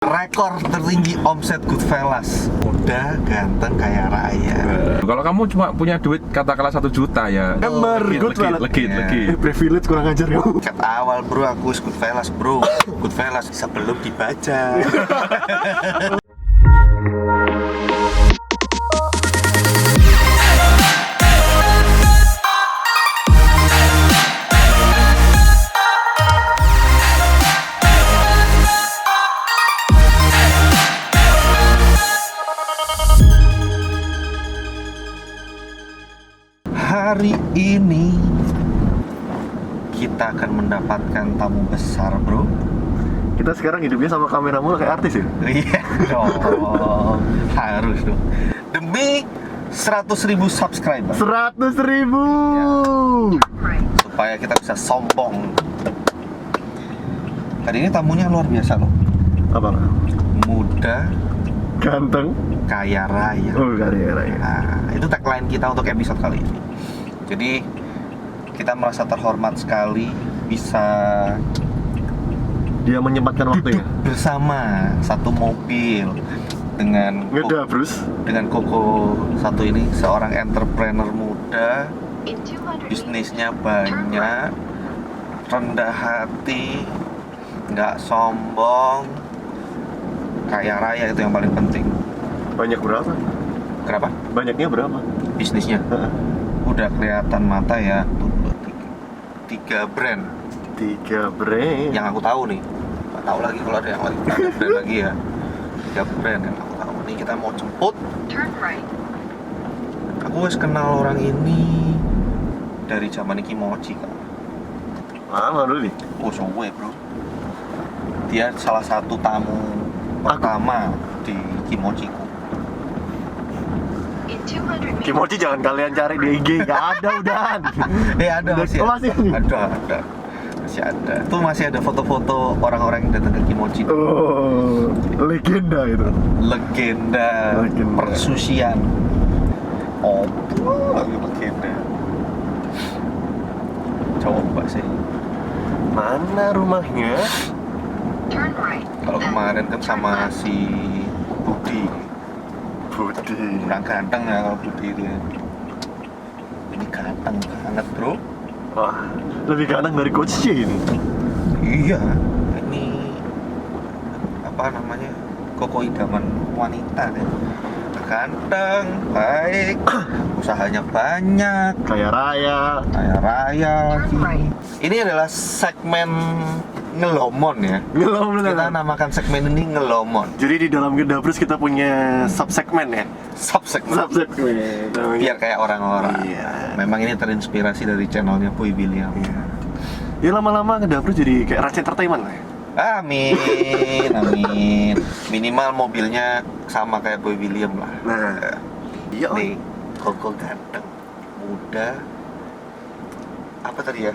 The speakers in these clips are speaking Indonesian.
Rekor tertinggi omset Goodfellas, muda, ganteng, kaya raya. Kalau kamu cuma punya duit katakanlah 1 juta ya. Legit. Privilege kurang ajar kamu. Cat awal bro, aku Goodfellas bro. Goodfellas sebelum dibaca. Hari ini kita akan mendapatkan tamu besar bro. Kita sekarang hidupnya sama kamera mulu kayak artis ya? Iya dong, harus dong. Demi 100.000 subscriber 100.000. supaya kita bisa sombong. Hari ini tamunya luar biasa loh. Apa? Muda, Ganteng. kaya raya. Oh, kaya raya. Nah, itu tagline kita untuk episode kali ini. Jadi kita merasa terhormat sekali bisa Dia menyempatkan waktunya. bersama satu mobil dengan Ngedabrus. dengan Koko satu ini, seorang entrepreneur muda, bisnisnya banyak, rendah hati, nggak sombong, kaya raya, itu yang paling penting. Banyak berapa? Kenapa? Banyaknya berapa? Bisnisnya udah kelihatan mata ya. 3 brand 3 brand. yang aku tahu nih. Nggak tahu lagi kalau ada yang lagi ada brand lagi ya. 3 brand yang aku tahu. Nih kita mau jemput. Aku wes kenal orang ini dari zaman Kimochi kan. Lama dulu nih. Oh suwe bro. Dia salah satu tamu pertama di Kimochiku. Kimochi jangan kalian cari di IG, nggak ada udahan. Ada masih. Oh, masih? Ada. Masih ada. Tuh masih ada foto-foto orang-orang yang datang ke Kimochi. Oh, legenda itu. Legenda persusian. Oh, legenda. Coba sih. Mana rumahnya? Kalau kemarin kan sama si Budi. Kurang ganteng ya kalau Budi dia. Ini ganteng banget bro. Wah, lebih ganteng dari Coach J ini. Iya. Ini apa namanya? Koko idaman wanita kan. Ganteng, baik, usahanya banyak, Kaya raya. Ini adalah segmen ngelomon ya. Ngelom Kita namakan segmen ini ngelomon. Jadi di dalam Gedabrus kita punya subsegmen ya. Subsegmen. Subsegmen. Biar kayak orang-orang. Iya. Memang ini terinspirasi dari channelnya Boy William. Iya. Ya lama-lama Gedabrus jadi kayak Raj Entertainment lah ya. Amin. Minimal mobilnya sama kayak Boy William lah. Nah. Iya. Nih, Koko ganteng, muda, apa tadi ya?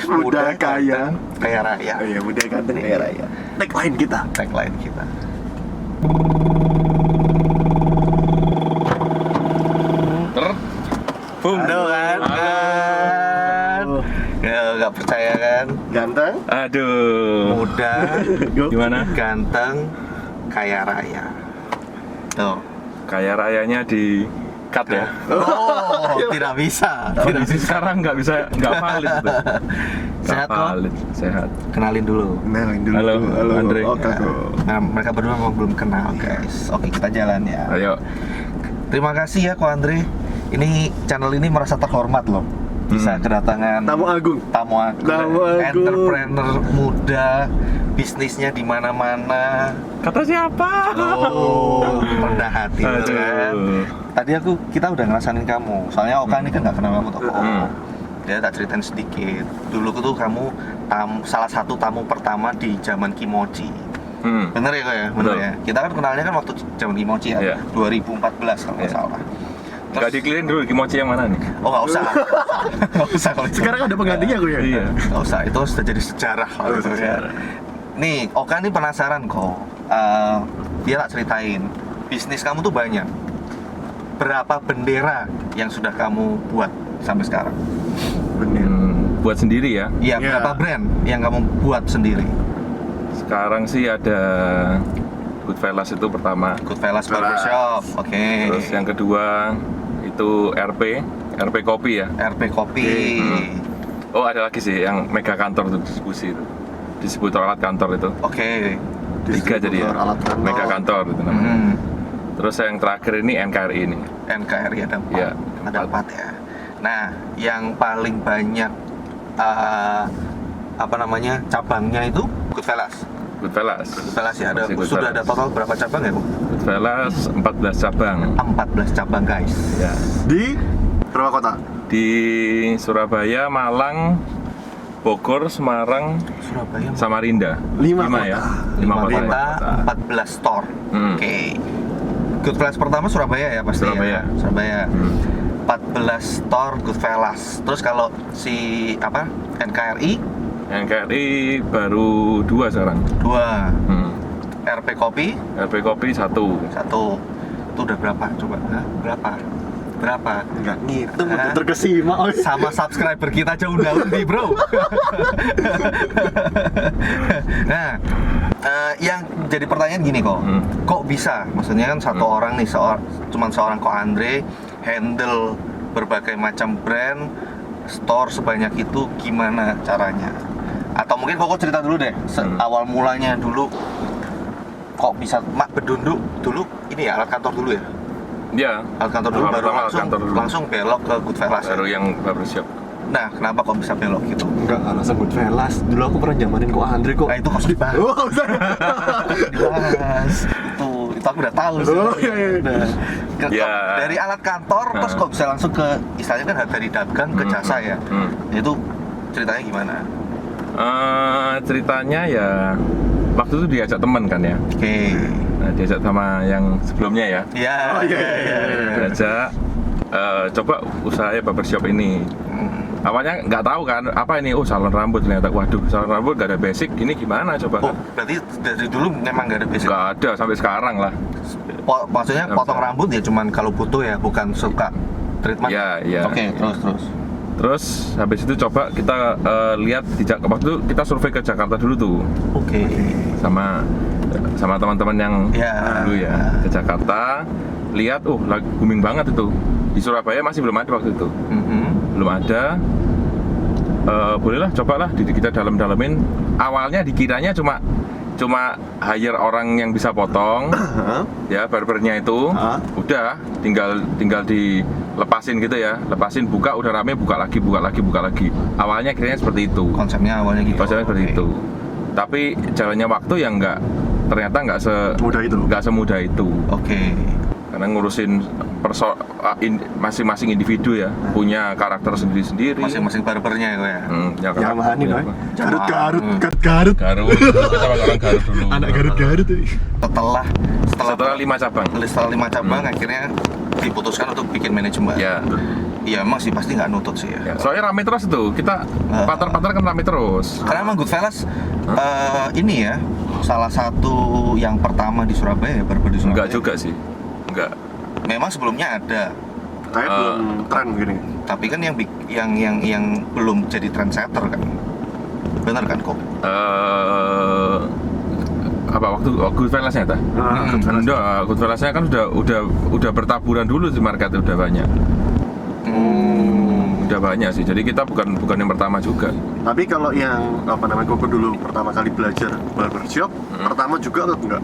Muda, kaya. ganteng, kaya raya. Oh iya, muda ganteng kaya raya. Tagline kita. Tagline kita. Boom. Aduh kan? Halo. Ya, nggak percaya kan? Ganteng. Aduh. Muda, Gimana? ganteng, kaya raya. Tuh. Kaya rayanya di cut ya. Oh, tidak bisa. Tidak bisa. Sekarang nggak valid itu. Sehat kok? Valid, sehat. Kenalin dulu. Kenalin dulu. Halo, Andre. Oke. Nah, mereka berdua memang belum kenal, guys. Oke, kita jalan ya. Ayo. Terima kasih ya, Ko Andre. Ini channel ini merasa terhormat loh. Bisa kedatangan Tamu agung. tamu agung, Tamu agung. entrepreneur muda, bisnisnya di mana-mana. Kata siapa? Oh, rendah hati gitu kan. Aduh. Tadi kita udah ngerasain kamu. Soalnya Oka ini kan nggak kenal kamu toko. Hmm. Dia tak ceritain sedikit. Dulu tuh kamu salah satu tamu pertama di zaman Kimochi. Bener ya kok ya? Bener Betul. ya? Kita kan kenalnya kan waktu zaman Kimochi ya, Iya. 2014 kalau nggak Iya. salah. Nggak dikelirin dulu Kimochi yang mana nih? Oh nggak usah. Nggak usah kalau itu. Sekarang ada penggantinya gue ya. Iya. Nggak usah, itu sudah jadi sejarah kalau Oh, itu ya. sejarah. Nih, Oka nih penasaran kok. Dia tak ceritain, bisnis kamu tuh banyak. Berapa bendera yang sudah kamu buat sampai sekarang? Bener. Buat sendiri ya. Iya, Iya. berapa brand yang kamu buat sendiri? Sekarang sih ada Goodfellas itu pertama. Goodfellas Barbershop. Oke. Terus yang kedua itu RP Kopi ya. RP Kopi. Oh ada lagi sih yang mega kantor tuh distribusi itu. Distributor alat kantor itu. Oke. 3 jadi ya. Alat kantor. Mega kantor itu namanya. Hmm. Terus yang terakhir ini NKRI ini. NKRI ada 4. Iya, Ada 4 ya. Nah, yang paling banyak cabangnya itu Goodfellas. Goodfellas. Goodfellas ya ada. Masih Sudah ada Goodfellas. total berapa cabang ya, Bu? Goodfellas 14 cabang. 14 cabang, guys. Ya. Di berapa kota? Di Surabaya, Malang, Bogor, Semarang, Surabaya, Samarinda. 5 ya. 5 5 kota. kota, ya. 14 store. Hmm. Oke. Goodfellas pertama Surabaya ya pasti Surabaya. ya. Surabaya. Hmm. 14 store Goodfellas. Terus kalau si NKRI NKRI baru 2 sekarang. 2, Hmm. RP Kopi RP Kopi 1. 1. Itu udah berapa coba? Hah? Berapa? Enggak ngitung, Hah? terkesima. Oh, Sama subscriber kita aja udah-undi, bro. Nah, yang jadi pertanyaan gini kok, kok bisa? Maksudnya kan satu orang nih, cuman seorang kok Andre handle berbagai macam brand, store sebanyak itu, gimana caranya? Atau mungkin kok cerita dulu deh, awal mulanya dulu, kok bisa Mak Bedunduk dulu ini ya alat kantor dulu ya? Ya. Alat kantor dulu Awal baru pertama alat kantor dulu. langsung belok ke Goodfellas ya? Baru yang barbershop. Nah, kenapa kok bisa belok gitu? enggak alasan Goodfellas. Dulu aku pernah nyamanin kok Andre kok. Nah, itu harus dibahas. Oh, udah. Dibahas. Itu aku udah tahu sih. Oh, iya, iya. Udah. Ya. Dari alat kantor terus kok bisa langsung ke istilahnya kan dari dagang ke jasa ya. Itu ceritanya gimana? Ceritanya ya waktu itu diajak teman kan ya. Oke. Nah, diajak sama yang sebelumnya ya. Iya. Oh, iya, iya. Diajak coba usahanya barbershop ini. Awalnya nggak tahu kan apa ini, salon rambut, ternyata waduh salon rambut nggak ada basic, ini gimana coba? Oh, berarti dari dulu memang nggak ada basic. Nggak ada sampai sekarang lah. Maksudnya potong rambut ya cuman kalau butuh ya, bukan suka treatment. Iya, iya. Oke, terus. Terus habis itu coba kita lihat waktu itu kita survei ke Jakarta dulu tuh Oke. sama teman-teman yang Ya. dulu ya ke Jakarta, lihat lagi booming banget itu. Di Surabaya masih belum ada waktu itu. Belum ada. Bolehlah cobalah kita dalam-dalamin. Awalnya dikiranya cuma hire orang yang bisa potong ya, barbernya itu udah tinggal dilepasin gitu ya, buka udah rame, buka lagi. Awalnya kiranya seperti itu, Konsepnya awalnya gitu. seperti Oke. itu. Tapi jalannya waktu yang ternyata nggak semudah itu. Oke. Karena ngurusin masing-masing individu ya, punya karakter sendiri-sendiri. Masing-masing barbernya ya, kok ya. Ya, Nyamanin, punya Boy. apa? Garut. Garut. Kita pakai orang Garut dulu. Anak Garut. Setelah Setelah 5 cabang. setelah 5 cabang akhirnya diputuskan untuk bikin manajemen. Ya. Iya, emang sih pasti nggak nutut sih ya. Ya, soalnya rame terus itu. Kita partner-partner kan rame terus. Karena emang Goodfellas ini ya salah satu yang pertama di Surabaya ya, barber di Surabaya. Enggak juga sih. Enggak. Memang sebelumnya ada, Kayak belum tren gini. tapi kan yang belum jadi trendsetter kan. Bener kan kok? Apa waktu Goodfellas-nya ta? Goodfellas. Enggak, Goodfellas-nya kan udah bertaburan dulu di market, udah banyak. Udah banyak sih. Jadi kita bukan yang pertama juga. Tapi kalau yang Koko dulu pertama kali belajar barbershop, pertama juga atau enggak?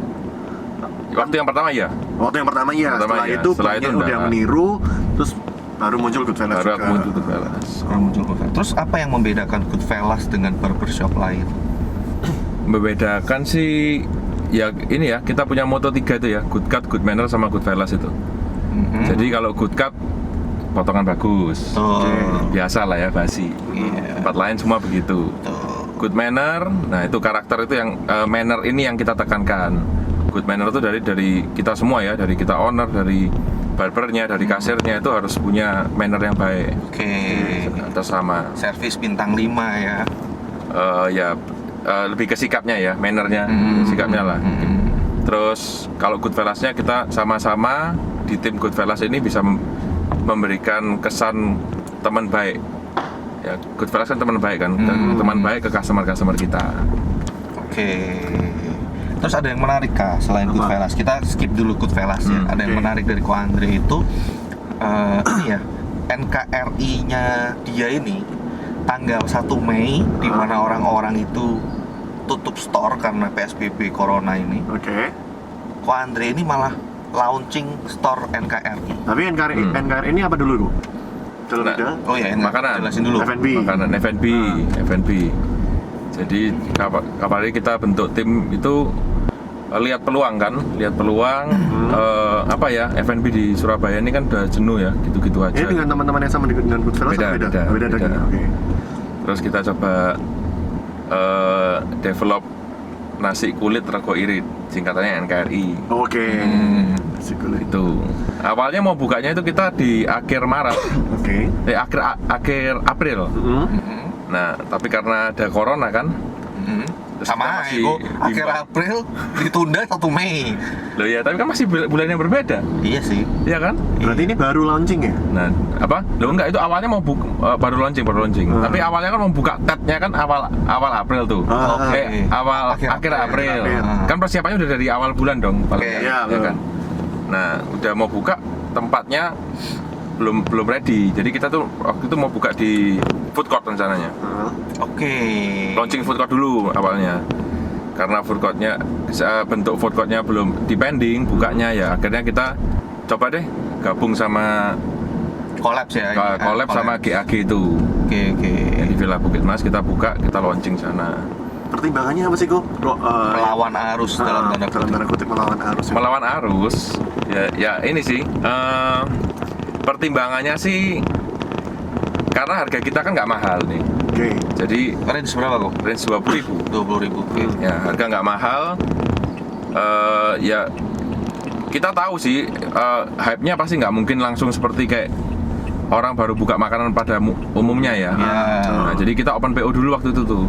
Waktu yang pertama ya. Waktu yang pertama iya, Pertama setelah iya. itu Setelah banyak itu udah udah. meniru, terus baru muncul Goodfellas Baru aku juga. muncul Goodfellas. Muncul Goodfellas. Terus apa yang membedakan Goodfellas dengan barbershop lain? Membedakan sih ya ini ya, kita punya moto 3 itu ya, good cut, good manner sama Goodfellas itu. Jadi kalau good cut potongan bagus. Biasa lah ya, basi. Tempat lain semua begitu. Good manner, nah itu karakter itu yang manner ini yang kita tekankan. Good manner itu dari kita semua ya, dari kita owner, dari barbernya, dari kasirnya itu harus punya manner yang baik. Oke. Atas sama Servis bintang 5 ya. lebih ke sikapnya ya, mannernya, sikapnya lah. Terus kalau Goodfellas-nya kita sama-sama di tim Goodfellas ini bisa memberikan kesan teman baik. Ya, Goodfellas kan teman baik kan, teman baik ke customer kita. Oke. Terus ada yang menarik Kak, selain Apa? Goodfellas. Kita skip dulu Goodfellas ya. Ada yang Oke. menarik dari Ko Andre itu ini ya, NKRI-nya dia ini tanggal 1 Mei di mana orang-orang itu tutup store karena PSBB Corona ini. Oke. Ko Andre ini malah launching store NKRI. Tapi NKRI ini apa dulu, Bu? Dalam Nah, bidang Oh ya, Makanan. jelasin dulu. F&B. Makanan F&B. Jadi kapan ini kita bentuk tim itu lihat peluang kan, apa ya, F&B di Surabaya ini kan udah jenuh ya, gitu-gitu aja. Ini dengan teman-teman yang sama dengan Goodfellas Beda, atau beda. lagi? Oke. Terus kita coba develop nasi kulit rego irit, singkatannya NKRI. Oke. Hmm. Nasi kulit. Itu awalnya mau bukanya itu kita di akhir Maret, Oke. akhir April. Mhm. Nah, tapi karena ada corona kan, Mhm. terus Sama kita masih kok akhir bimbang. April ditunda 1 Mei. Loh ya, tapi kan masih bulan yang berbeda, Iya sih. ya kan? Berarti ini baru launching ya? Nah, apa? Loh enggak, itu awalnya mau baru launching. Tapi awalnya kan mau buka tabnya kan awal April tuh. Ah, oke. Akhir April. April. Kan persiapannya udah dari awal bulan dong, paling Oke, nggak, iya, ya betul. kan? Nah, udah mau buka tempatnya belum ready. Jadi kita tuh waktu itu mau buka di food court rencananya. Oke. Launching food court dulu awalnya. Karena food courtnya bentuk food courtnya belum dipending, bukanya ya akhirnya kita coba deh gabung sama Collabs ya. ini, collab sama GAG itu. Oke. Yang di Villa Bukit Mas kita buka, kita launching sana. Pertimbangannya apa sih, Ko? Melawan arus dalam tanda kutip. melawan arus. Ya? Melawan arus, ya ini sih pertimbangannya sih karena harga kita kan nggak mahal nih. Oke. Jadi Range berapa kok? range 20.000. 20.000. Oke. Ya, harga nggak mahal. Ya kita tahu sih hype-nya pasti nggak mungkin langsung seperti kayak orang baru buka makanan pada umumnya ya. Ya. Nah, jadi kita open PO dulu waktu itu tuh.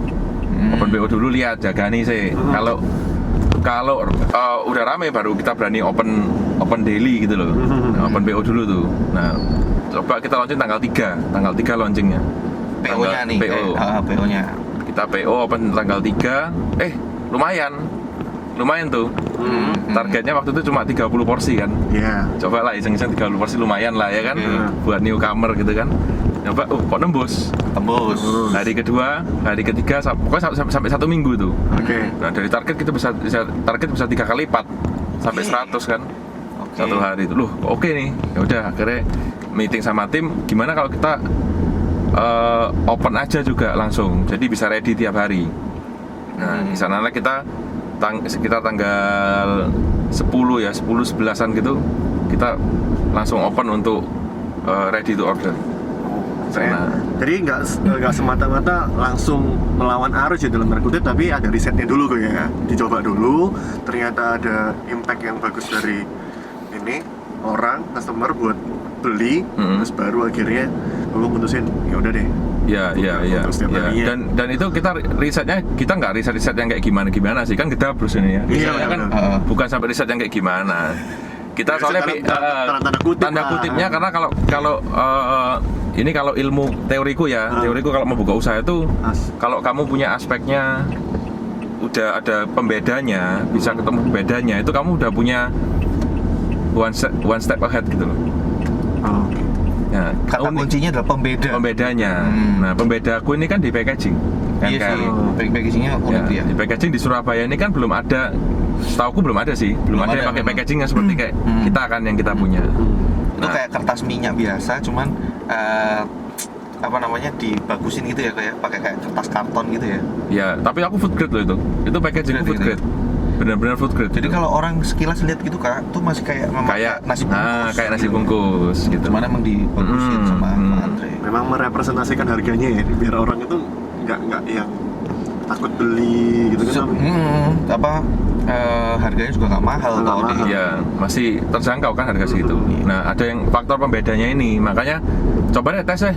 Open PO dulu, lihat jagani sih. Kalau udah rame baru kita berani open daily gitu loh. Nah, open PO dulu tuh. Nah, coba kita launching tanggal 3 launchingnya. PO-nya nih. PO. PO-nya. Kita PO open tanggal 3. Lumayan tuh. Targetnya waktu itu cuma 30 porsi kan. Iya. Coba lah iseng-iseng 30 porsi lumayan lah ya kan. Buat newcomer gitu kan. Coba kok nembus. Tembus. Hari kedua, hari ketiga, pokoknya sampai 1 minggu tuh. Oke. Nah dari target kita bisa 3 kali lipat sampai 100 kan. Oke. Satu hari itu. Loh, oke nih. Ya udah akhirnya meeting sama tim, gimana kalau kita open aja juga langsung. Jadi bisa ready tiap hari. Nah, di sana kita sekitar tanggal 10 ya, 10-11an gitu kita langsung open untuk ready to order. Sana. Jadi nggak semata-mata langsung melawan arus ya dalam tanda kutip, tapi ada risetnya dulu kok ya. Dicoba dulu, ternyata ada impact yang bagus dari ini orang customer buat beli, terus baru akhirnya lu mutusin ya udah deh. Ya. Terus tiap harinya. Dan itu kita risetnya, kita nggak riset yang kayak gimana sih, kan Gedabrus ini ya. Iya, Risetnya kan benar. bukan sampai riset yang kayak gimana. Kita Riset soalnya dalam tanda kutip tanda lah. kutipnya karena kalau ini kalau ilmu teoriku ya, teoriku kalau mau buka usaha itu kalau kamu punya aspeknya udah ada pembedanya, bisa ketemu pembedanya, itu kamu udah punya one step ahead gitu loh. Oh. Nah, Kata kuncinya adalah pembedanya. Nah, pembedaku ini kan di packaging. Kan Iya sih. kan? Packagingnya unik Ya, ya. di packaging di Surabaya ini kan belum ada, setauku belum ada sih, belum ada yang pakai memang. packaging yang seperti kayak kita kan yang kita punya. Itu kayak kertas minyak biasa, cuman apa namanya dibagusin gitu ya, kayak pakai kayak kertas karton gitu ya. Ya, tapi aku food grade loh itu. Itu packaging Grade food gitu. grade. Benar-benar food grade. Jadi kalau orang sekilas lihat gitu Kak, tuh masih kayak memang kayak nasi bungkus. kayak nasi gitu. bungkus gitu. Cuman emang dibagusin sama Andre. Memang merepresentasikan harganya ya, biar orang itu nggak yang takut beli gitu kan. Harganya juga nggak mahal Nggak kalau mahal. di Iya, masih terjangkau kan harga segitu. Nah, ada yang faktor pembedanya ini, makanya coba deh tes deh.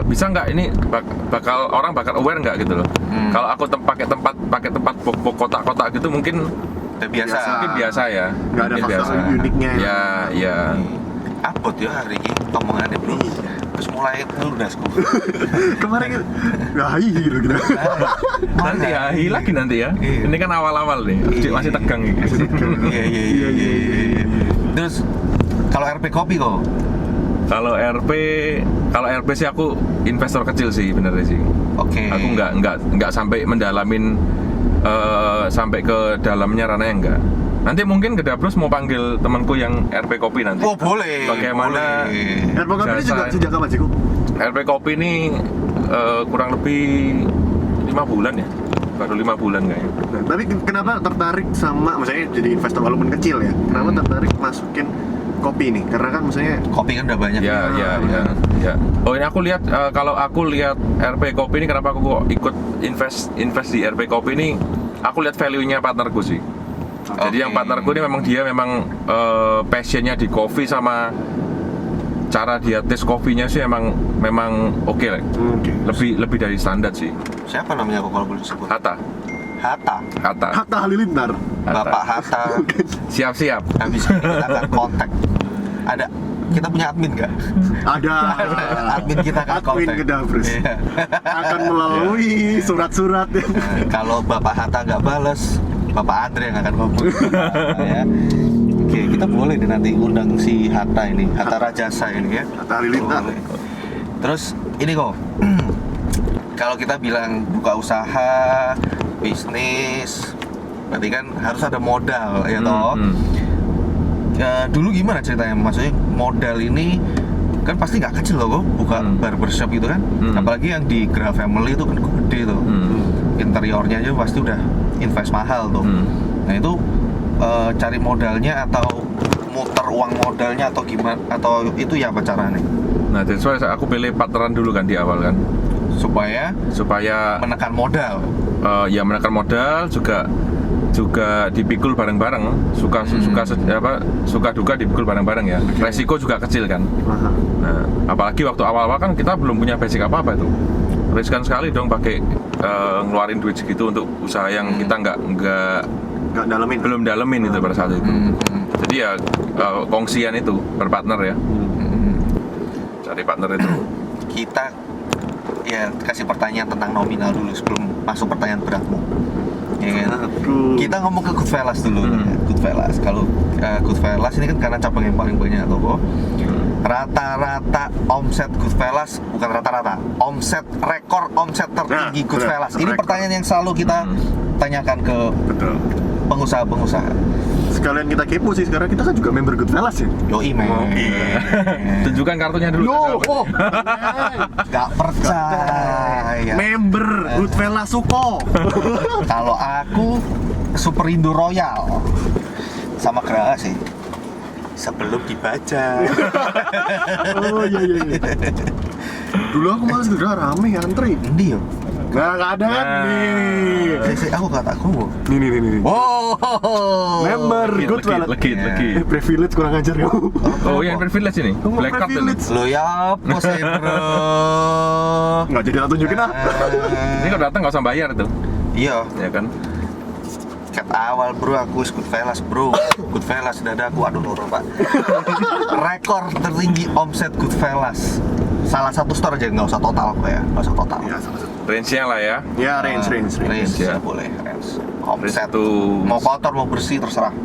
Bisa nggak ini orang bakal aware nggak gitu loh. Kalau aku pakai tempat box kotak-kotak gitu mungkin udah biasa. mungkin biasa ya. Nggak ada Mungkin faktor biasa. uniknya. Ya. Abot ya hari ini omongannya bro. wis mulai lunas kok. Kemarin kan hai gitu gitu. Nanti ya, lagi nanti ya. Iya. Ini kan awal-awal nih, masih tegang ini. Iya. Terus kalau RP kopi kok? Kalau RP sih aku investor kecil sih benernya sih. Oke. Aku nggak sampai mendalamin sampai ke dalamnya rananya enggak. Nanti mungkin Gedabrus mau panggil temanku yang RP Kopi nanti. Oh boleh. Bagaimana? Boleh. RP Kopi ini juga Jasa- sejak kapan sih, Ku? RP Kopi ini kurang lebih 5 bulan ya, baru 5 bulan kayaknya. Nah, tapi kenapa tertarik sama, maksudnya jadi investor walaupun kecil ya, kenapa tertarik masukin kopi nih? Karena kan maksudnya Oh ini aku lihat kalau aku lihat RP Kopi ini, kenapa aku kok ikut invest di RP Kopi ini? Aku lihat value-nya partnerku sih. Jadi yang partnerku ini memang passionnya di kopi sama cara dia tes kopinya sih memang oke lah. Lebih dari standar sih. Siapa namanya kok kalau boleh disebut? Hatta. Hatta Halilintar. Bapak Hatta. Siap. Habis ini kita akan kontak. Ada, kita punya admin nggak? Ada Admin kita akan admin kontak. Gedabrus. Iya. Akan melalui surat-surat ya. Kalau Bapak Hatta nggak bales, Bapak Andre yang akan ngomong. Ya. Oke, kita boleh nih nanti undang si Hatta ini, Hatta Rajasa ini ya. Hatta Halilintar. Boleh. Terus ini kok, kalau kita bilang buka usaha, bisnis, berarti kan harus ada modal ya toh. Dulu gimana ceritanya? Maksudnya modal ini kan pasti nggak kecil loh kok buka barbershop gitu kan. Apalagi yang di Gra Family itu kan gede tuh. Interiornya aja pasti udah invest mahal tuh. Nah itu cari modalnya atau muter uang modalnya atau gimana, atau itu ya apa caranya? Nah, that's why aku pilih partneran dulu kan di awal kan, Supaya menekan modal. ya menekan modal juga dipikul bareng-bareng, suka duka dipikul bareng-bareng ya. Resiko juga kecil kan. Nah, apalagi waktu awal-awal kan kita belum punya basic apa-apa itu. Riskan sekali dong pakai ngeluarin duit segitu untuk usaha yang kita belum dalemin itu pada saat itu. Jadi ya kongsian itu, berpartner ya. Cari partner itu. Kita ya kasih pertanyaan tentang nominal dulu sebelum masuk pertanyaan beratmu. Ya kan? Kita ngomong ke Goodfellas dulu. Goodfellas. Kalau Goodfellas ini kan karena cabang yang paling banyak loh. Rata-rata omset Goodfellas, bukan rata-rata, rekor omset tertinggi Goodfellas. Ini pertanyaan yang selalu kita tanyakan ke pengusaha-pengusaha. Sekalian kita kepo sih, sekarang kita kan juga member Goodfellas ya. Yoi men. Tunjukkan kartunya dulu. Gak percaya. Member Goodfellas Suko. Kalau aku Superindo Royal sama Graha sih. Sebelum dibaca. Oh iya. Dulu aku malas udah rame antri. Ini yo. Nggak ada kan nih. Aku kataku. Nih. Oh. Member Goodfellas. Legit. Privilege kurang ajar kamu. Oh iya, privilege ini. Black card ini. Lo ya apa sih bro? Nggak jadi tak tunjukin ah. Ini kalau datang nggak usah bayar tuh. Iya. Ya kan? Kata awal bro, aku Goodfellas bro. Goodfellas dadaku, aduh loro pak. Rekor tertinggi omset Goodfellas. Salah satu store aja, nggak usah total kok ya, nggak usah total. Iya, sama-sama. Range-nya lah ya. Ya, range. Range ya. ya boleh, range. Omset Itu mau kotor mau bersih terserah.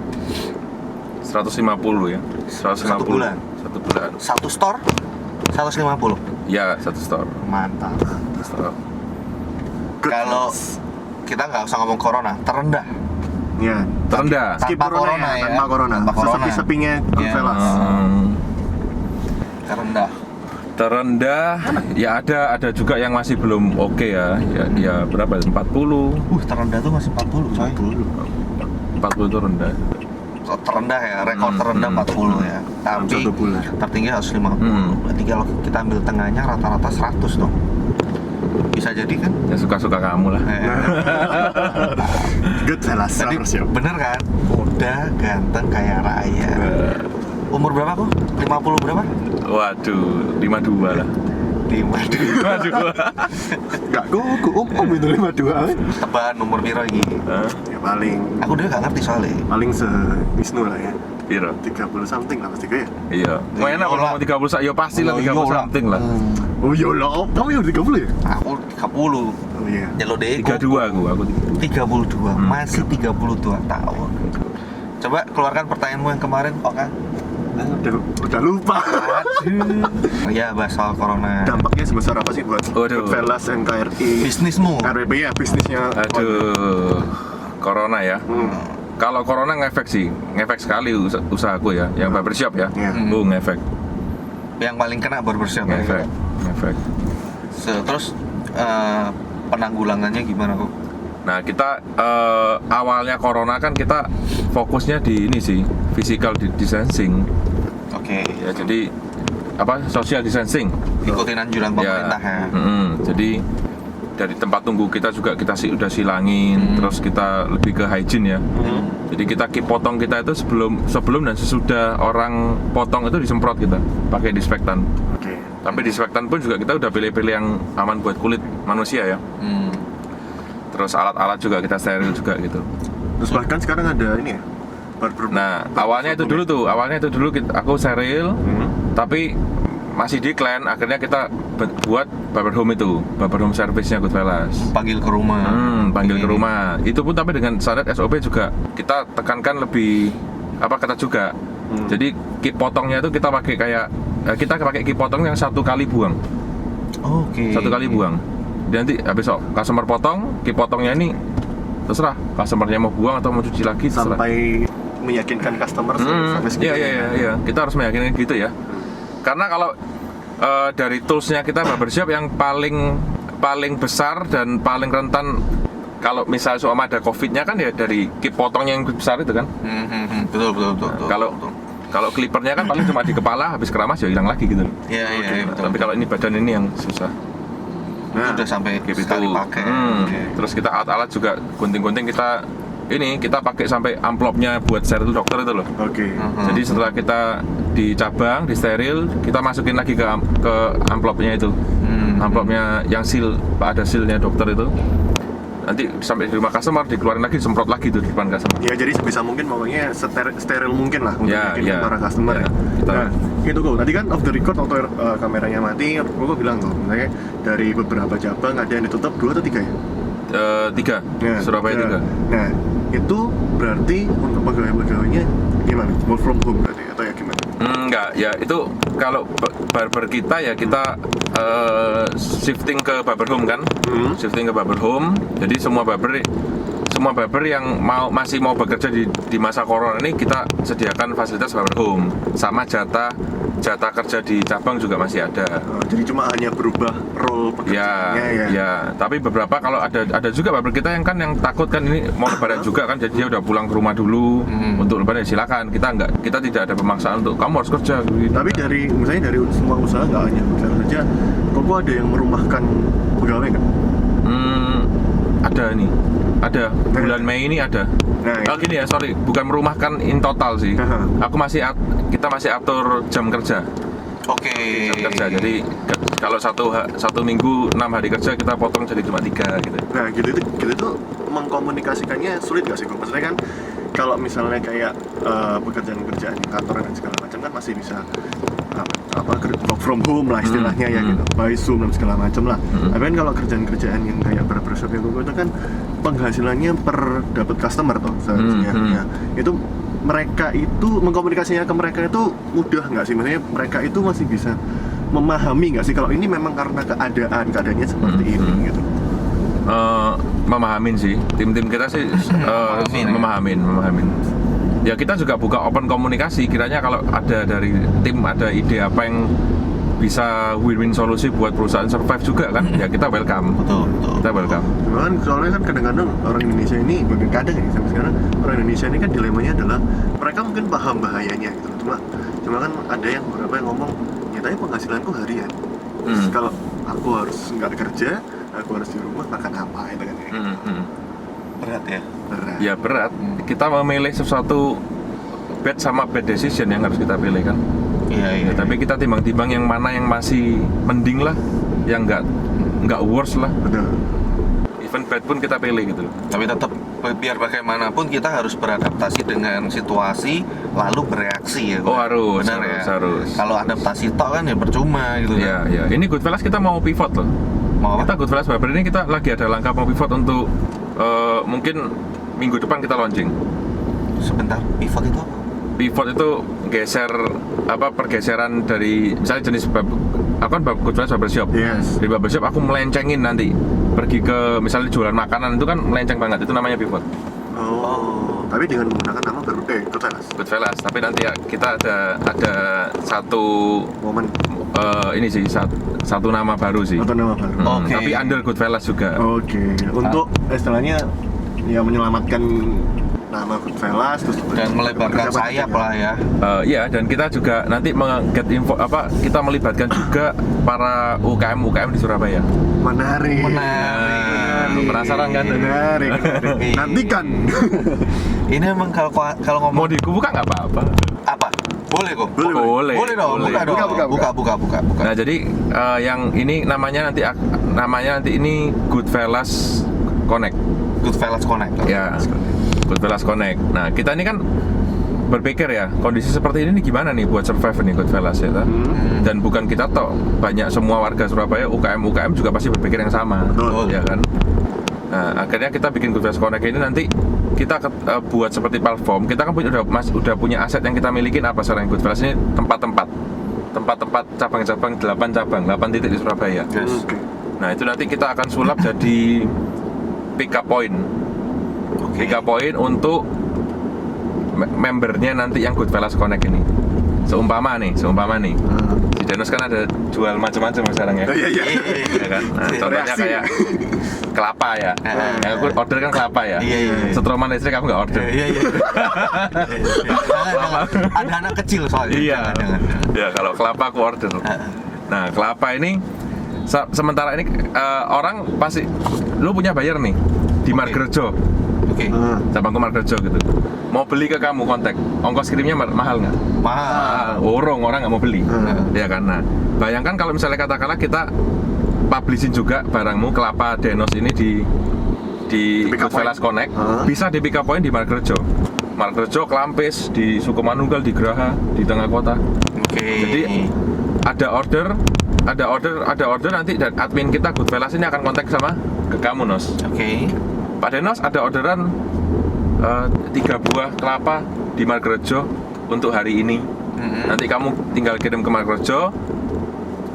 150 ya. 150 Satu bulan. Satu bulan. Satu store 150. Ya, satu store. Mantap. Satu store. Kalau kita nggak usah ngomong corona, terendah. Ya. Terendah. Skip Tanpa corona ya. Tanpa corona. Tanpa corona. Sesepi-sepinya Goodfellas. Terendah. Ya ada juga yang masih belum oke ya. Ya berapa? 40. Terendah tuh masih 40 coy. 40 itu rendah. Terendah ya, rekor terendah 40 ya. Tapi Satu bulan. tertinggi 150. Berarti kalau kita ambil tengahnya rata-rata 100 dong. Bisa jadi kan? Ya suka-suka kamu lah. Goodfellas Tadi harus ya. bener kan? Muda, ganteng, kaya raya. Umur berapa kok? 50 berapa? Waduh, 52 lah. 52. Enggak kok om itu 52. Tebakan nomor piro iki? Ya paling Aku dhewe gak ngerti soalnya. se Wisnu lah ya. Piro? 30 something lah pasti kayak. Iya. Mau enak kalau mau 30 ya pasti lah 30 something lah. Oh iya lah, kamu yang 30 ya? Aku 30. Oh iya. Nyelok deh 32 aku 32. Masih 32 tahun. Coba keluarkan pertanyaanmu yang kemarin, Pak Kang. Udah lupa. Aduh. Ya, bahas soal corona. Dampaknya sebesar apa sih buat Waduh. Goodfellas, NKRI, Bisnismu. RWP ya, bisnisnya? Aduh. Corona ya. Kalau corona ngefek sih, ngefek sekali usahaku ya, yang barbershop ya. Iya. Ngefek. Yang paling kena barbershop ya. Ngefek. Terus penanggulangannya gimana kok? Nah kita awalnya corona kan kita fokusnya di ini sih, physical distancing. Oke. Ya jadi apa social distancing. Ikutin anjuran pemerintah ya. Jadi dari tempat tunggu kita juga kita udah silangin, terus kita lebih ke hygiene ya. Jadi kita potong kita itu sebelum dan sesudah orang potong itu disemprot kita pakai disinfektan. Oke. Tapi disinfektan pun juga kita udah pilih-pilih yang aman buat kulit manusia ya. Terus alat-alat juga kita steril juga gitu. Terus bahkan sekarang ada ini ya, barber. Nah awalnya itu dulu aku steril, tapi masih decline. Akhirnya kita buat barber home itu, barber home service-nya Goodfellas. Panggil ke rumah. Panggil ke rumah. Itu pun tapi dengan standar SOP juga kita tekankan lebih ketat juga. Jadi kip potongnya itu kita pakai kita pakai kip potong yang 1 kali buang. Oke. 1 kali buang. Dan nanti habis customer potong, kip potongnya ini terserah customernya mau buang atau mau cuci lagi terserah. Sampai meyakinkan customer sampai segitu. Iya. Kita harus meyakinkan gitu ya. Karena kalau dari toolsnya kita barbershop yang paling besar dan paling rentan kalau misalnya seumpama ada COVID-nya kan ya dari kip potongnya yang besar itu kan. Betul. Kalau clippernya kan paling cuma di kepala, habis keramas ya hilang lagi gitu. Iya, betul. Tapi kalau ini badan ini yang susah. Itu udah sampai Gitu. sekali pakai. Oke. Terus kita alat-alat juga gunting-gunting kita pakai sampai amplopnya buat steril dokter itu loh. Oke. Jadi setelah kita dicabang, disteril, kita masukin lagi ke amplopnya itu. Amplopnya yang ada sealnya dokter itu. Nanti sampai di rumah customer dikeluarin lagi, semprot lagi tuh di depan customer. Ya jadi sebisa mungkin pokoknya steril mungkin lah untuk meyakinkan para customer ya. Kita, Nah, itu kok. Tadi kan off the record waktu kameranya mati, gue bilang tuh, misalnya dari beberapa cabang ada yang ditutup 2 atau 3 ya? 3, Surabaya 3. Nah, itu berarti untuk pegawai-pegawainya gimana? Work from home berarti atau ya gimana? Enggak, ya itu kalau barber kita ya kita shifting ke barber home kan, shifting ke barber home. Jadi semua barber yang masih mau bekerja di masa corona ini kita sediakan fasilitas barber home, sama jatah kerja di cabang juga masih ada. Jadi cuma hanya berubah role pekerjaannya ya. Ya. Tapi beberapa kalau ada juga barber kita yang takut kan ini mau lebaran juga kan, jadi dia udah pulang ke rumah dulu untuk lebaran ya silakan. Kita tidak ada pemaksaan untuk kamu harus kerja gitu. Tapi misalnya dari semua usaha nggak hanya hotel saja, kok ada yang merumahkan pegawai kan? Ada bulan Mei ini ada. Nah, Gini ya, sorry, bukan merumahkan in total sih. Kita masih atur jam kerja. Oke. Jam kerja. Jadi kalau satu minggu 6 hari kerja kita potong jadi cuma 3 gitu. Nah, gitu tuh mengkomunikasikannya sulit nggak sih? Maksudnya kan kalau misalnya kayak pekerjaan-pekerjaan di kantor dan segala macam kan masih bisa work from home lah istilahnya ya gitu, by Zoom dan segala macam lah. Tapi kan kalau kerjaan-kerjaan yang kayak barbershop itu kan penghasilannya per dapat customer tuh seharusnya. Ya, itu mereka itu mengkomunikasinya ke mereka itu mudah nggak sih? Maksudnya mereka itu masih bisa memahami nggak sih kalau ini memang karena keadaannya seperti ini gitu? Memahamin sih, tim kita sih memahamin. Ya kita juga buka open komunikasi, kiranya kalau ada dari tim ada ide apa yang bisa win-win solusi buat perusahaan survive juga kan, ya kita welcome. Betul. Kita welcome. Cuman soalnya kan kadang-kadang orang Indonesia ini, bahkan kadang ya sampai sekarang orang Indonesia ini kan dilemanya adalah mereka mungkin paham bahayanya gitu. Cuma kan ada yang beberapa yang ngomong, ya tapi penghasilanku harian. Kalau aku harus nggak kerja, aku harus di rumah makan apa itu kan kayak gitu. Berat ya? Berat. Ya berat. Kita memilih sesuatu bad sama bad decision yang harus kita pilih kan. Iya. Tapi kita timbang-timbang yang mana yang masih mending lah, yang nggak worse lah. Betul. Even bad pun kita pilih gitu loh. Tapi tetap biar bagaimanapun kita harus beradaptasi dengan situasi lalu bereaksi ya. Oh, harus, Benar ya. harus. Kalau adaptasi tok kan ya percuma gitu Ya, kan. ya. Ini Goodfellas kita mau pivot loh. Mau Kita apa? Goodfellas Barber ini kita lagi ada langkah mau pivot untuk mungkin minggu depan kita launching. Sebentar, pivot itu apa? Pivot itu geser pergeseran dari misalnya jenis aku kan Goodfellas barbershop. Yes. Di barbershop aku melencengin nanti pergi ke misalnya jualan makanan itu kan melenceng banget, itu namanya pivot. Oh, tapi dengan menggunakan nama baru Goodfellas. Goodfellas, tapi nanti ya kita ada satu Momen ini sih satu nama baru sih. atau nama baru. Oke. Tapi under Goodfellas juga. Oke, untuk istilahnya ya menyelamatkan nama Goodfellas terus Dan melebarkan berjabat sayap juga. lah ya. Iya, dan kita juga nanti get info kita melibatkan juga para UKM di Surabaya. Menarik. Menarik. Penasaran kan? Menarik. Nantikan. Ini emang kalau Mau ngomong dibuka nggak apa-apa. apa? Boleh kok. Boleh. Boleh. Dong, Boleh. buka. Nah, jadi yang ini namanya nanti ini Goodfellas Connect. Goodfellas Connect. Ya, Goodfellas Connect. Nah, kita ini kan berpikir ya, kondisi seperti ini gimana nih buat survive nih Goodfellas ya, toh? Dan bukan kita toh, banyak semua warga Surabaya, UKM juga pasti berpikir yang sama, Betul. ya kan? Nah, akhirnya kita bikin Goodfellas Connect ini nanti kita buat seperti platform. Kita kan udah punya aset yang kita milikin apa sekarang Goodfellas ini tempat-tempat cabang-cabang 8 titik di Surabaya. Yes. Oke. Nah, itu nanti kita akan sulap jadi pick up point. Pick up point untuk membernya nanti yang Goodfellas Connect ini. Seumpama nih, di Danos kan ada jual macam-macam sekarang ya. Iya. Ya kan? Nah, contohnya Reaksi. kayak kelapa ya. Yang aku order kan kelapa ya. Iya. Setroman listrik aku nggak order. Iya. Jangan. Ada anak kecil soalnya. Iya. Jangan. Ya, kalau kelapa aku order. Nah, kelapa ini sementara ini orang pasti lu punya bayar nih di Oke. Margerjo. Oke. Cabangku Margerjo gitu. Mau beli ke kamu kontak, ongkos kirimnya mahal nggak? Mahal. Orang nggak mau beli, Hmm. ya kan? Nah, bayangkan kalau misalnya katakanlah kita publishin juga barangmu kelapa Danos ini di pick up Goodfellas point. Connect, Hmm. bisa di pick up point di Margerjo, Klampis, di Sukomanunggal, di Geraha, di tengah kota. Oke. Jadi ada order nanti dan admin kita Goodfellas ini akan kontak sama ke kamu, Nos. Oke. Pak Denos ada orderan 3 buah kelapa di Margerjo untuk hari ini. Nanti kamu tinggal kirim ke Margerjo.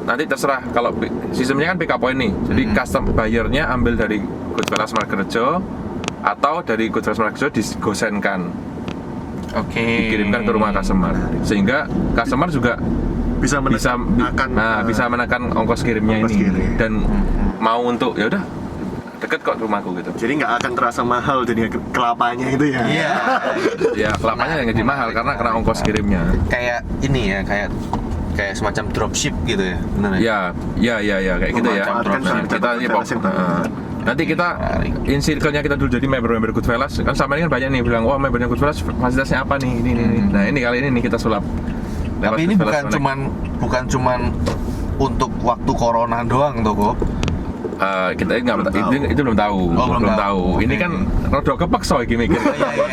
Nanti terserah, kalau sistemnya kan pick up point nih. Jadi custom bayarnya ambil dari Goodfellas Margerjo atau dari Goodfellas Margerjo digosenkan, Oke. dikirimkan ke rumah customer. Sehingga customer juga Bisa bisa bisa menekan ongkos kirimnya ongkos ini kirim. dan mau untuk ya udah deket kok rumahku gitu. Jadi nggak akan terasa mahal jadi kelapanya itu ya. Iya. Ya kelapanya yang jadi mahal karena ongkos kirimnya. Kayak ini ya, kayak semacam dropship gitu ya. Benar ya? Ya kayak gitu ya. Memanfaatkan Nah, kita ini Goodfellas yang baru. nanti kita in circle-nya kita dulu jadi member Goodfellas. Kan sama ini kan banyak nih bilang, wah membernya Goodfellas fasilitasnya apa nih? Ini. Nah, ini kali ini nih kita sulap. Lewat Tapi ini Goodfellas bukan cuman untuk waktu corona doang tuh, Bob. Kita itu belum tahu. Oh, belum tahu. Ini Oke. kan rada kepeksa iki mikir.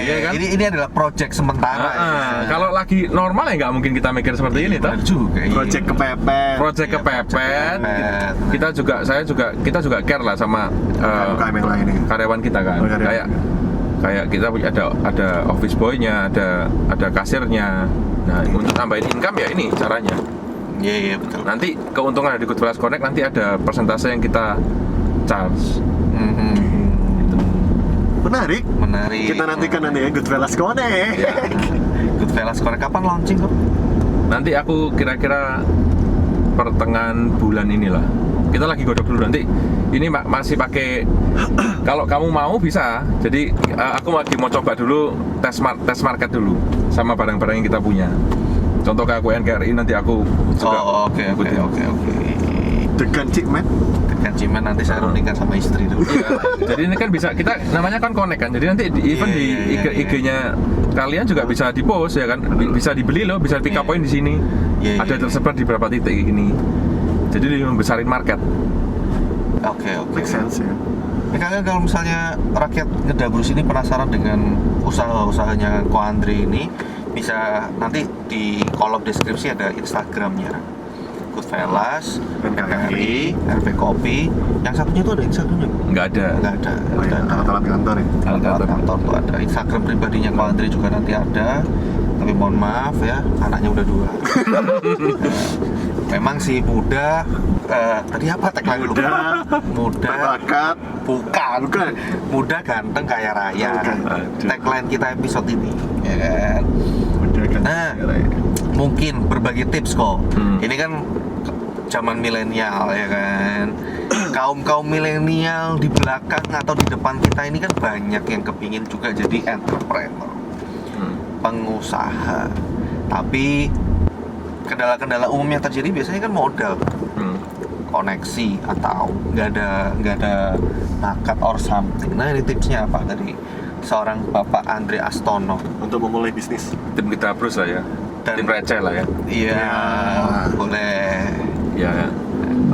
Iya kan? Ini adalah project sementara. ya. Kalau lagi normal ya nggak mungkin kita mikir seperti ini toh. Benar juga. iya. Project kepepet. Project Iya, kepepet. kepepet. Kita juga care lah sama UKM yang lain ya. karyawan kita kan. Oh, karyawan. Kayak kita punya ada office boy-nya, ada kasirnya. Nah, untuk tambahin income ya ini caranya. Iya, betul. Nanti keuntungan dari Goodfellas Connect nanti ada persentase yang kita charge. Menarik. Menarik. Kita nantikan nanti ya Goodfellas Connect. Ya. Goodfellas Connect kapan launching kok? Nanti aku kira-kira pertengahan bulan inilah. Kita lagi godok dulu nanti. Ini masih pakai. Kalau kamu mau bisa. Jadi aku lagi mau coba dulu tes market dulu sama barang-barang yang kita punya. Contoh kayak aku NKRI nanti aku juga. Oke. Dengan Cik Man. Dengan Cimen nanti saya rundingkan sama istri dulu. Iya. Jadi ini kan bisa kita namanya kan connect kan. Jadi nanti even Iya, di iya. IG-nya kalian juga bisa di post ya kan, bisa dibeli loh, bisa pick up point di sini. Ada tersebar di beberapa titik ini. Jadi lebih membesarin market. Oke. Make sense ya. Kalian kalau misalnya rakyat Ngedabrus ini penasaran dengan usaha-usahanya Ko Andre ini, bisa nanti di kolom deskripsi ada Instagramnya Goodfellas, RPRI, RP Kopi. Yang satunya itu ada Instagramnya? Nggak ada. Nggak ada. Oh, ya, alat-alat kantor ya. Alat kantor tuh ada. Instagram pribadinya Ko Andre juga nanti ada. Tapi mohon maaf ya, anaknya udah 2. Memang sih muda. Tadi apa tagline lu? Muda. Bakat. Bukan. Muda, ganteng, kaya raya. Tagline kita episode ini, ya kan? Udah kan. Nah, mungkin berbagi tips kok. Ini kan zaman milenial ya kan. Kaum milenial di belakang atau di depan kita ini kan banyak yang kepingin juga jadi entrepreneur, pengusaha. Tapi kendala-kendala umum yang terjadi biasanya kan modal, koneksi, atau nggak ada bakat or something. Nah, ini tipsnya apa dari seorang Bapak Andre Astono Untuk memulai bisnis. Tim kita terus lah ya. Dan- Tim receh lah ya. Iya, boleh. Ya.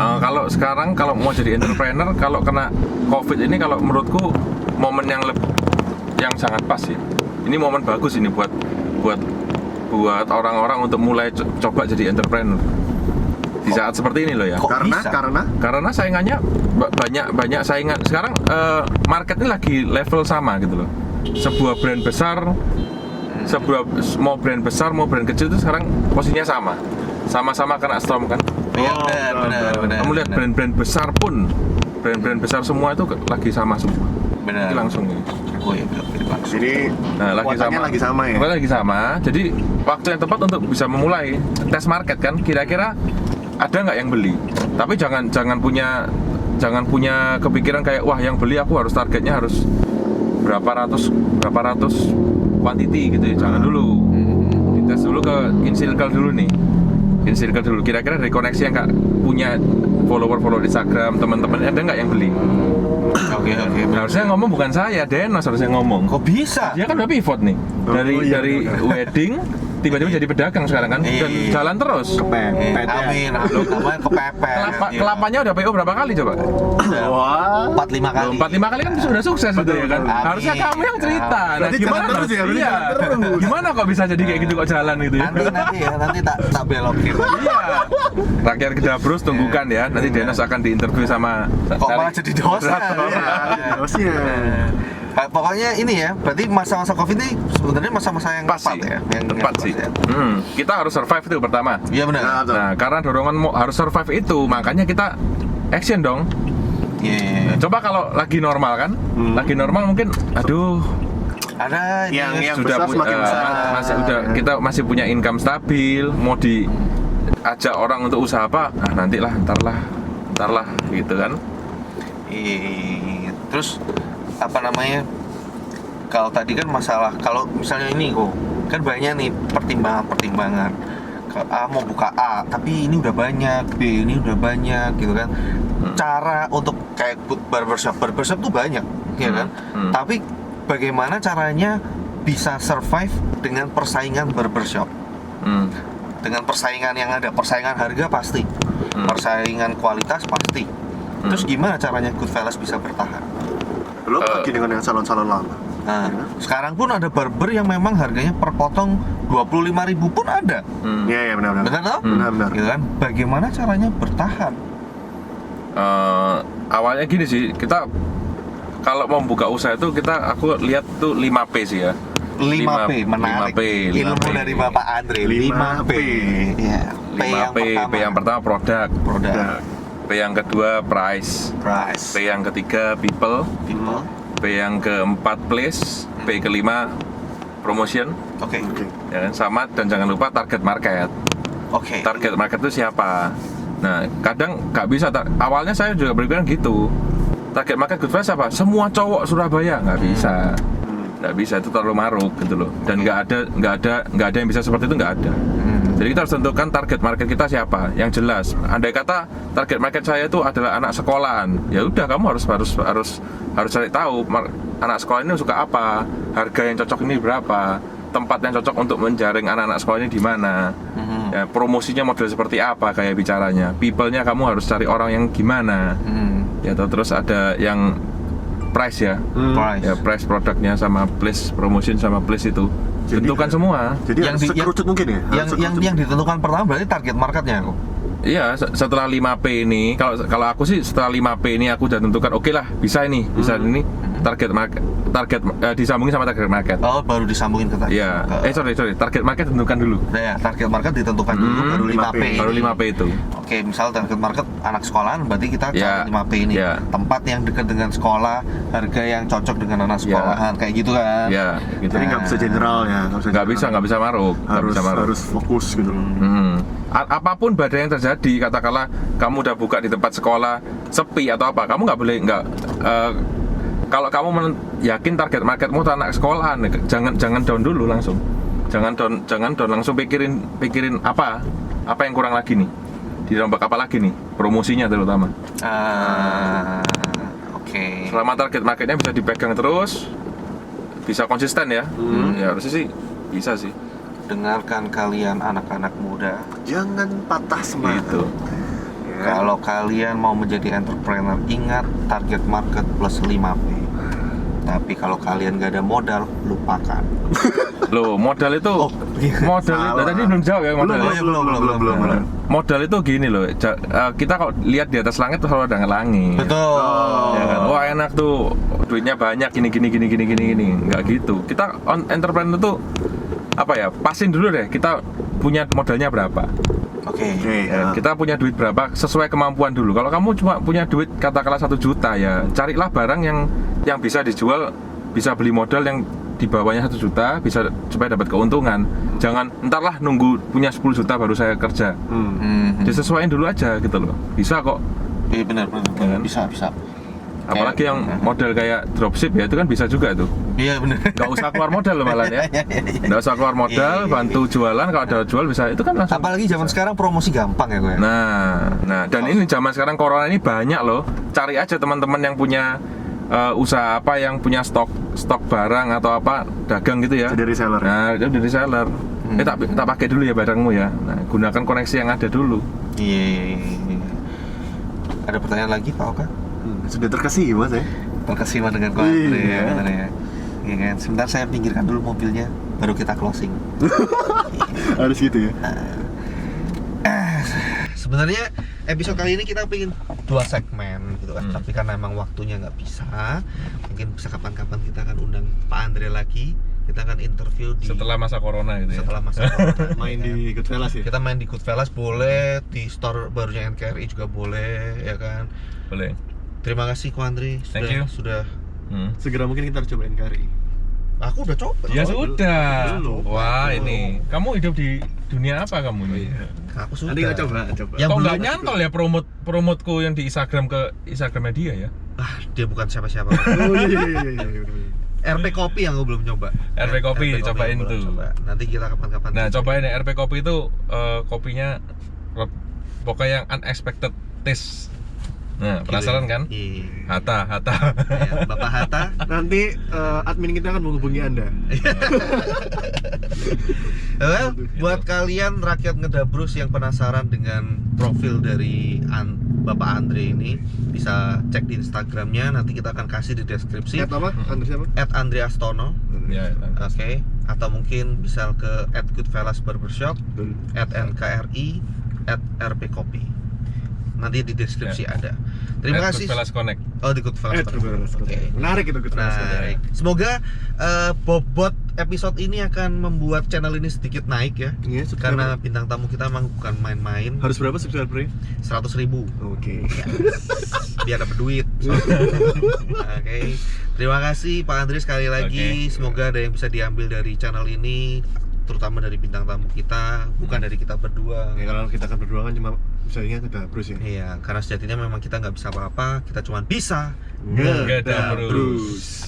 Kalau sekarang kalau mau jadi entrepreneur, kalau kena COVID ini, kalau menurutku momen yang sangat pas sih. Ini momen bagus ini buat orang-orang untuk mulai coba jadi entrepreneur. Di saat seperti ini loh ya. Kok Karena bisa? Karena saingannya banyak saingan. Sekarang market ini lagi level sama gitu loh. Sebuah brand besar, mau brand besar mau brand kecil itu sekarang posisinya sama-sama kena storm kan. Iya, Oh, benar. Kamu lihat brand-brand besar pun, brand-brand besar semua itu lagi sama semua. Benar. Ini langsung nih. Oh iya, benar langsung. Jadi kuotanya lagi sama ya. Kuotanya lagi sama. Jadi waktu yang tepat untuk bisa memulai tes market kan. Kira-kira ada nggak yang beli? Tapi jangan punya kepikiran kayak wah yang beli aku harus targetnya harus berapa ratus quantity gitu ya. Jangan dulu. Dites dulu ke in-circle dulu nih. In-circle dulu. Kira-kira dari koneksi yang nggak punya follower di Instagram, teman-teman ada nggak yang beli? Oke. Harusnya ngomong bukan saya, Denos harusnya ngomong. Kok bisa? Dia kan udah pivot nih dari wedding tiba-tiba jadi pedagang sekarang kan, dan jalan terus. Kepepet ya. Amin. Namanya kepepet. Kelapanya udah PO berapa kali coba? Wah. 4-5 kali. 4-5 kali kan sudah sukses gitu ya kan. Amin. Harusnya kamu yang cerita. Nah, Berarti gimana jalan terus ya, berarti Iya. jalan terus. Gimana kok bisa jadi kayak gitu kok jalan gitu ya? Nanti tak belokin. Iya. Rakyat Kedabrus tunggukan ya. Nanti Denos akan diinterview sama Kok malah jadi dosa? Iya, bosnya. Pokoknya ini ya, berarti masa-masa Covid ini sebenarnya masa-masa yang Pas tepat sih. ya. Yang Tepat sih. ya. Kita harus survive itu pertama. Iya benar. Nah, Nah, karena dorongan harus survive itu, makanya kita action dong. Iya. Coba kalau lagi normal kan, lagi normal mungkin, aduh, Ada Yang sudah besar semakin besar. kita masih punya income stabil, mau diajak orang untuk usaha apa, nantilah, entarlah, gitu kan. Terus apa namanya? Kalau tadi kan masalah, kalau misalnya ini kok kan banyak nih pertimbangan. A mau buka A, tapi ini udah banyak, B ini udah banyak, gitu kan. Cara untuk kayak barbershop tuh banyak, ya kan. Tapi bagaimana caranya bisa survive dengan persaingan barbershop? Dengan persaingan yang ada, persaingan harga pasti, persaingan kualitas pasti. Terus gimana caranya Goodfellas bisa bertahan? Belum lagi dengan yang salon-salon lama. Nah, sekarang pun ada barber yang memang harganya per potong 25.000 pun ada. Iya, benar. Benar toh? Benar. Gitu kan? Bagaimana caranya bertahan? Awalnya gini sih, kita kalau mau buka usaha itu aku lihat tuh 5P sih ya. 5P, menarik. 5P. Ilmu dari Bapak Andre, 5P. Ya. P yang pertama produk. Produk. P yang kedua price. Price. P yang ketiga people. People. P yang keempat place. P kelima promotion. Oke. Ya kan? Sama, dan jangan lupa target market. Oke. Target market itu siapa? Nah, kadang nggak bisa. Awalnya saya juga berpikiran gitu. Target market Goodfellas siapa? Semua cowok Surabaya, nggak bisa. Nggak bisa, itu terlalu maruk gitu loh. Dan nggak ada yang bisa seperti itu, nggak ada. Jadi kita harus tentukan target market kita siapa, yang jelas. Andai kata target market saya itu adalah anak sekolahan, ya udah kamu harus cari tahu anak sekolah ini suka apa, harga yang cocok ini berapa. tempat yang cocok untuk menjaring anak-anak sekolah ini di mana. Ya, promosinya model seperti apa kayak bicaranya. People-nya kamu harus cari orang yang gimana. Ya, terus ada yang price ya. Price. Ya, price produknya sama place promotion sama place itu. Tentukan semua. Jadi Yang harus di- sekerucut mungkin ya. Yang ditentukan pertama berarti target marketnya kok. Iya, setelah 5P ini, kalau aku sih setelah 5P ini aku udah tentukan oke lah, bisa ini, bisa ini target market, disambungin sama target market. Oh, baru disambungin ke target. Iya. market. Sorry, target market tentukan dulu. Nah, ya, target market ditentukan dulu baru 5P. Baru ini. 5P itu. Oke, misal target market anak sekolahan berarti kita cari Ya, 5P ini. ya. Tempat yang dekat dengan sekolah, harga yang cocok dengan anak sekolahan, kayak gitu kan. Ya, gitu. Jadi nggak bisa general ya. Nggak bisa maruk. Harus fokus gitu. Apapun badai yang terjadi, katakanlah kamu udah buka di tempat sekolah sepi atau apa, kamu nggak boleh kalau kamu yakin target marketmu tuh anak sekolahan, jangan down dulu langsung, jangan down langsung, pikirin apa yang kurang lagi nih, dirombak apa lagi nih, promosinya terutama. Oke. Selama target marketnya bisa dipegang terus, bisa konsisten ya, ya harusnya sih bisa sih. Dengarkan kalian anak-anak muda. Jangan patah semangat. Gitu. Ya. Kalau kalian mau menjadi entrepreneur, ingat target market plus 5P. Tapi kalau kalian gak ada modal, lupakan. Loh, modal itu modal itu Salah. tadi belum jawab ya modal. Belum. Modal itu gini loh, kita kalau lihat di atas langit tuh selalu ada langit. Betul. Ya kan? Wah enak tuh, duitnya banyak, gini. Nggak gitu. Kita entrepreneur tuh apa ya? Pasin dulu deh. Kita punya modalnya berapa? Oke. Ya, kita punya duit berapa sesuai kemampuan dulu. Kalau kamu cuma punya duit katakanlah 1 juta ya, carilah barang yang bisa dijual, bisa beli modal yang di bawahnya 1 juta, bisa supaya dapat keuntungan. Jangan entarlah nunggu punya 10 juta baru saya kerja. Disesuaiin dulu aja gitu loh. Bisa kok. Iya benar. Ya kan? Bisa. Apalagi yang model kayak dropship ya, itu kan bisa juga tuh. Iya benar. Nggak usah keluar modal loh malah ya. Nggak usah keluar modal, bantu jualan, kalau ada jual bisa, itu kan langsung. Apalagi zaman sekarang promosi gampang ya gue. Nah, dan ini zaman sekarang corona ini banyak loh. Cari aja teman-teman yang punya usaha apa, yang punya stok barang atau apa, dagang gitu ya. Jadi reseller. Nah, itu dari reseller. Tak pakai dulu ya barangmu ya. Nah, gunakan koneksi yang ada dulu. Iya. Ada pertanyaan lagi Pak Oka? Sudah terkesima ya. Terkesima dengan Ko Andre Iya. ya, benar ya. Iya kan. Sebentar saya pinggirkan dulu mobilnya, baru kita closing. Harus gitu ya. Sebenarnya episode kali ini kita pengen 2 segmen gitu kan, tapi karena emang waktunya nggak bisa, mungkin bisa kapan-kapan kita akan undang Pak Andre lagi. Kita akan interview di Setelah masa corona gitu ya. setelah masa corona, Main ya kan. di Goodfellas ya. Kita main di Goodfellas boleh, di store barunya NKRI juga boleh, ya kan. Boleh. Terima kasih Ko Andre Thank you. sudah. Segera mungkin kita harus cobain KRI. Aku udah coba. Ya sudah. Belum. Wah, ini. Kamu hidup di dunia apa kamu ini? Aku sudah. Nanti nggak coba. Yang Kok nggak belum- nyantol ya promoteku yang di Instagram ke Instagramnya dia ya? Dia bukan siapa-siapa. Oh iya. RP Kopi yang aku belum coba. RP Kopi, yang cobain belum tuh. coba. Nanti kita kapan-kapan. Nah, cobain ya RP Kopi itu kopinya pokoknya yang unexpected taste. Nah, penasaran kan? Iya. Hatta. Ya, Bapak Hatta. Nanti admin kita akan menghubungi Anda. Well, buat kalian rakyat Ngedabrus yang penasaran dengan profil dari Bapak Andre ini, bisa cek di Instagramnya. Nanti kita akan kasih di deskripsi. At apa? Anda siapa? @andreastono. Ya, Oke. Atau mungkin bisa ke @goodfellas barbershop, @nkri, @rpkopi. Nanti di deskripsi ada. Terima kasih. Goodfellas Connect. Oh, di Goodfellas. Oke. Menarik itu Goodfellas. Menarik. Semoga bobot episode ini akan membuat channel ini sedikit naik ya. Iya, Karena bintang tamu kita memang bukan main-main. harus berapa subscriber? 100.000. Oke. Biar dapat duit. Oke. Terima kasih Pak Andre sekali lagi. Oke. Semoga ada yang bisa diambil dari channel ini, terutama dari bintang tamu kita, bukan dari kita berdua. Ya kalau kita akan berdua kan cuma misalnya kita terus ya. Iya, karena sejatinya memang kita nggak bisa apa-apa, kita cuma bisa Ngedabrus.